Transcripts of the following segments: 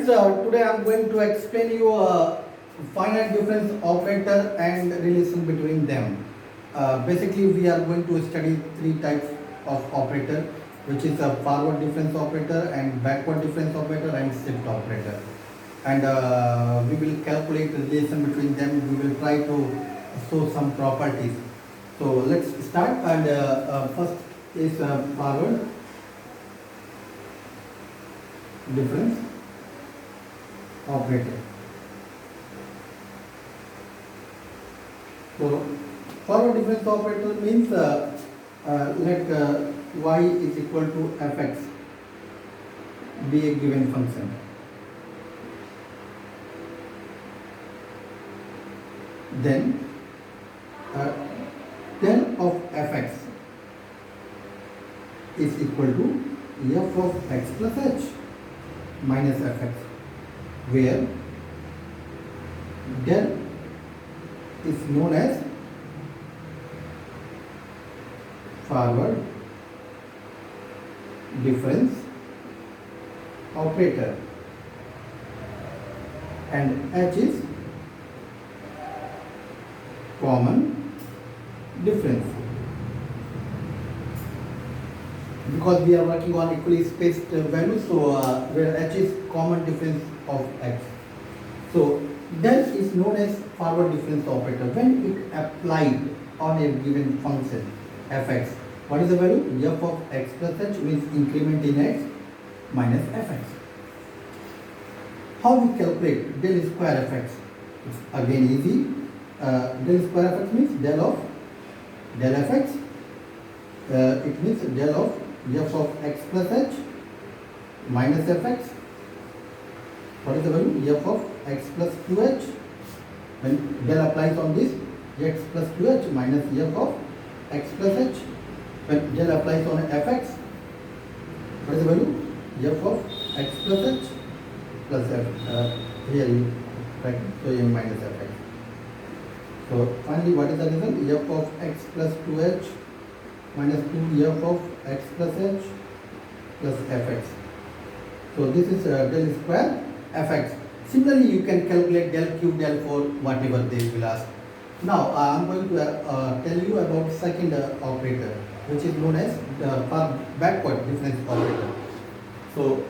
friends, today I am going to explain you a finite difference operator and relation between them. Basically, we are going to study three types of operator, which is a forward difference operator and backward difference operator and shift operator. And we will calculate the relation between them. We will try to show some properties. So let's start. And first is forward difference operator. So forward difference operator means let y is equal to fx be a given function. Then del of fx is equal to f of x plus h minus fx, where del is known as forward difference operator and h is common difference. Because we are working on equally spaced values, so where h is common difference of x. So del is known as forward difference operator when it applied on a given function fx. What is the value? F of x plus h means increment in x minus fx. How we calculate del square fx? It's again easy. Del square fx means del of del fx. It means del of f of x plus h minus fx. What is the value? F of x plus 2h. When del applies on this, x plus 2h minus f of x plus h. When del applies on fx, what is the value? F of x plus h plus f. Here you write so m minus fx. So finally, what is the result? F of x plus 2h minus 2 f of x plus h plus fx. So this is del square fx. Similarly, you can calculate del cube, del 4, whatever they will ask. Now I am going to tell you about second operator, which is known as backward difference operator. So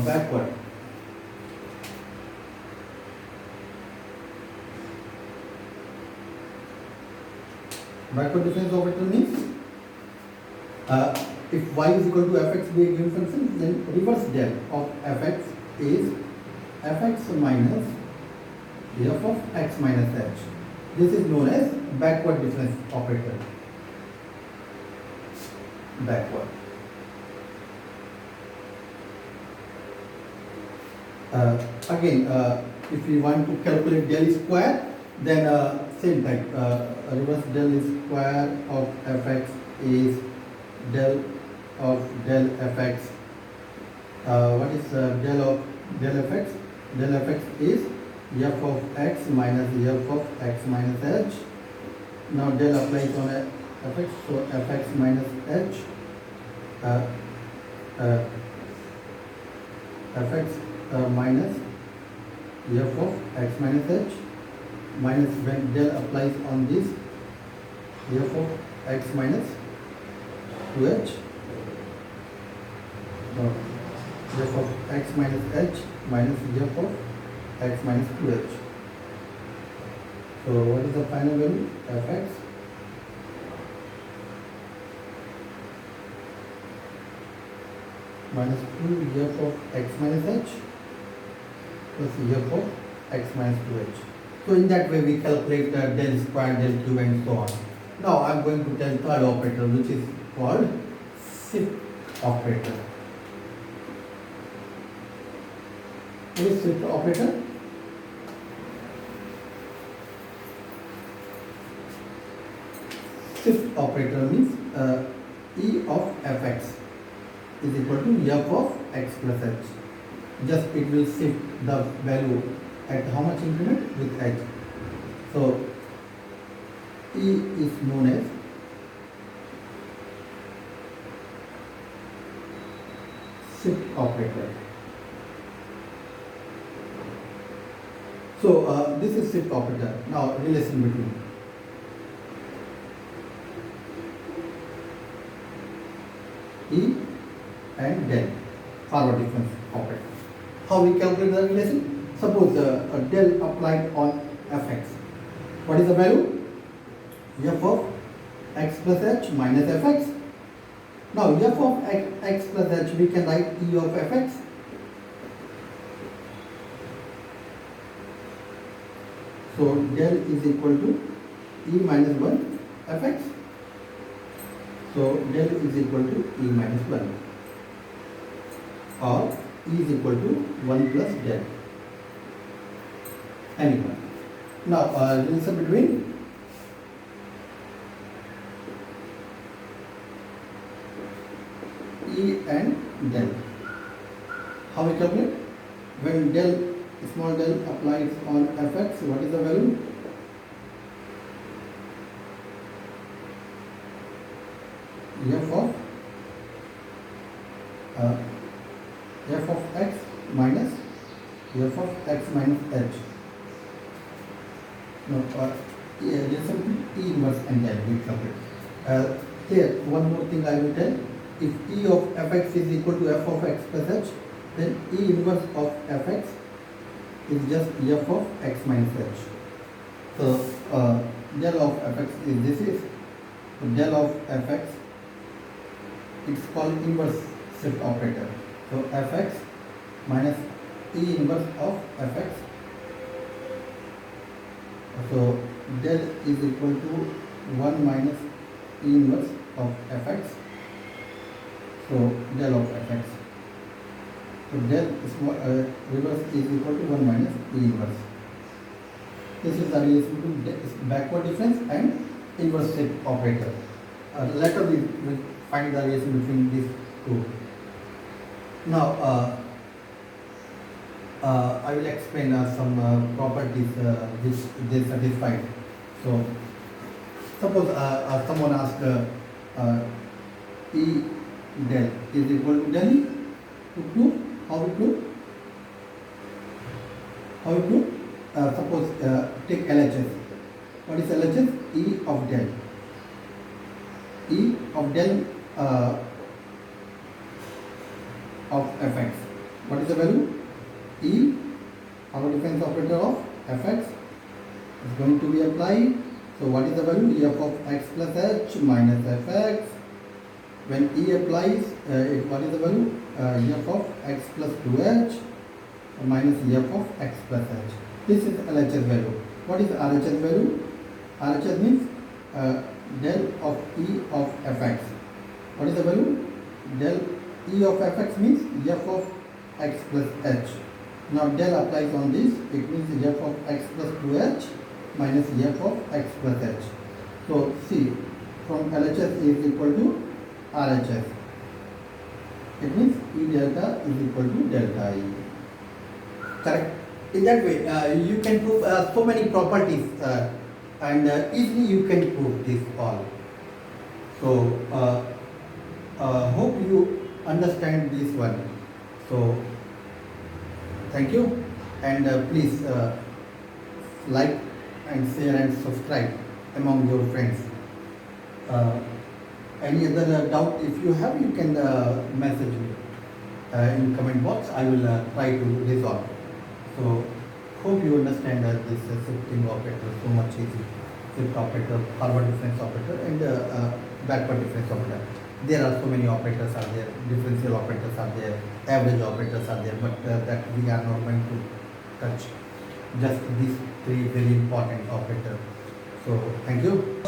backward. Backward difference operator means if y is equal to fx be a given function, then reverse del of fx is fx minus f of x minus h. This is known as backward difference operator. Backward. Again, if we want to calculate del square, then same type. Reverse del square of fx is del of del fx. What is del of del fx? Del fx is f of x minus f of x minus h. Now del applies on fx, so fx minus h. Fx minus f of x minus h minus when del applies on this f of x minus 2h. F of x minus h minus f of x minus 2h. So what is the final value? Fx minus 2 f of x minus h plus f of x minus 2h. So in that way we calculate del square, del cube and so on. Now I am going to tell third operator, which is called shift operator. What is shift operator? Shift operator means E of fx is equal to f of x plus h. Just it will shift the value at how much increment? With h. So E is known as shift operator. So this is shift operator. Now relation between E and del, forward difference operator. How we calculate the relation? Suppose del applied on fx. What is the value? F of x plus h minus fx. Now f of x plus h, we can write E of fx. So del is equal to E minus 1 fx. So del is equal to E minus 1, or E is equal to 1 plus del. Anyone. Now relation between E and del. How we calculate? When del, small del applies on fx, what is the value? F of x minus f of x minus h. No, relation between E inverse and del we calculate. Here, one more thing I will tell. If E of fx is equal to f of x plus h, then E inverse of fx is just f of x minus h. So del of fx is this is del of fx. It's called inverse shift operator. So fx minus E inverse of fx. So del is equal to 1 minus E inverse of fx. So del of fx. So del reverse is equal to 1 minus E inverse. This is the relation between backward difference and inverse shift operator. Later we will find the relation between these two. Now I will explain some properties which they satisfy. So suppose someone asks E del is equal to del E. To prove, how we prove? How we prove? Suppose take LHS. What is LHS? E of del. E of del of fx. What is the value? E, our difference operator of fx is going to be applied. So what is the value? F of x plus h minus fx. When E applies, what is the value? F of x plus 2h minus f of x plus h. This is LHS value. What is RHS value? RHS means del of E of fx. What is the value? Del E of fx means f of x plus h. Now del applies on this, it means f of x plus 2h minus f of x plus h. So see, from LHS is equal to RHS. It means E delta is equal to delta E. Correct? In that way, you can prove so many properties and easily you can prove this all. So hope you understand this one. So thank you, and please like and share and subscribe among your friends. Any other doubt if you have, you can message me in comment box. I will try to resolve. So hope you understand this shifting operator so much easy. Shift operator, forward difference operator, and backward difference operator. There are so many operators are there, differential operators are there, average operators are there, but that we are not going to touch. Just these three very important operators. So thank you.